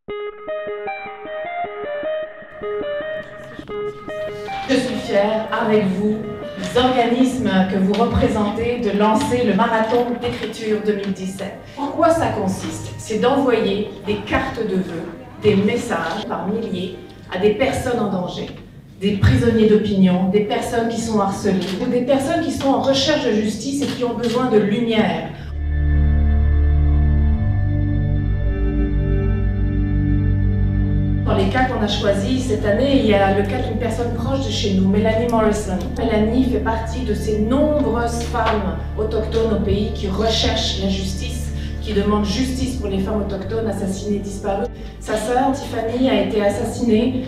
Je suis fière, avec vous, les organismes que vous représentez, de lancer le marathon d'écriture 2017. En quoi ça consiste? C'est d'envoyer des cartes de vœux, des messages par milliers à des personnes en danger, des prisonniers d'opinion, des personnes qui sont harcelées, ou des personnes qui sont en recherche de justice et qui ont besoin de lumière. Dans les cas qu'on a choisis cette année, il y a le cas d'une personne proche de chez nous, Melanie Morrison. Melanie fait partie de ces nombreuses femmes autochtones au pays qui recherchent la justice, qui demandent justice pour les femmes autochtones assassinées, disparues. Sa sœur Tiffany a été assassinée,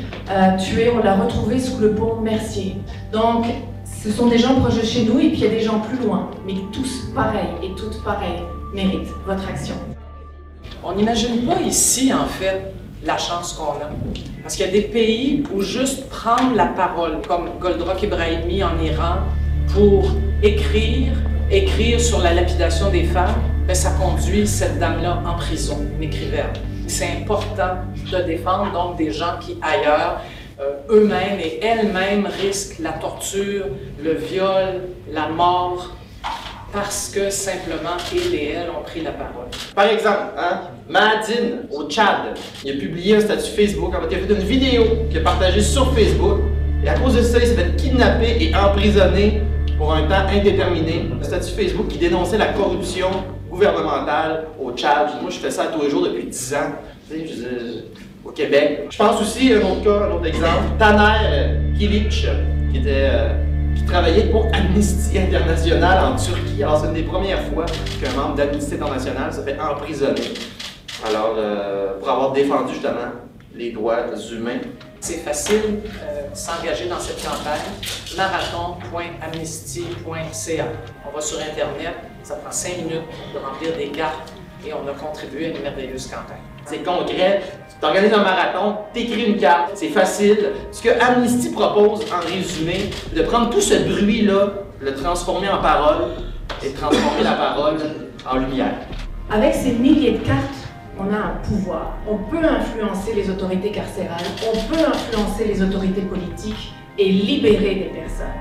tuée, on l'a retrouvée sous le pont Mercier. Donc, ce sont des gens proches de chez nous et puis il y a des gens plus loin, mais tous pareils et toutes pareilles méritent votre action. On n'imagine pas ici, en fait, la chance qu'on a. Parce qu'il y a des pays où juste prendre la parole, comme Goldrake Ebrahimi en Iran, pour écrire sur la lapidation des femmes, bien, ça conduit cette dame-là en prison, une écrivaine. C'est important de défendre donc des gens qui, ailleurs, eux-mêmes et elles-mêmes risquent la torture, le viol, la mort, parce que simplement, ils et elles ont pris la parole. Par exemple, Mahadine, au Tchad, il a publié un statut Facebook, en fait, il a fait une vidéo qu'il a partagée sur Facebook, et à cause de ça, il s'est fait kidnapper et emprisonné pour un temps indéterminé. Un statut Facebook qui dénonçait la corruption gouvernementale au Tchad. Moi, je fais ça tous les jours depuis 10 ans, tu sais, au Québec. Je pense aussi à un autre cas, un autre exemple, Taner Kilic, qui travaillait pour Amnesty International en Turquie. Alors, c'est une des premières fois qu'un membre d'Amnesty International se fait emprisonner. Alors, pour avoir défendu justement les droits humains. C'est facile de s'engager dans cette campagne. marathon.amnesty.ca. On va sur Internet, ça prend 5 minutes de remplir des cartes et on a contribué à une merveilleuse campagne. C'est concret, tu organises un marathon, tu écris une carte, c'est facile. Ce que Amnesty propose, en résumé, de prendre tout ce bruit-là, le transformer en parole et de transformer la parole en lumière. Avec ces milliers de cartes, on a un pouvoir. On peut influencer les autorités carcérales, on peut influencer les autorités politiques et libérer des personnes.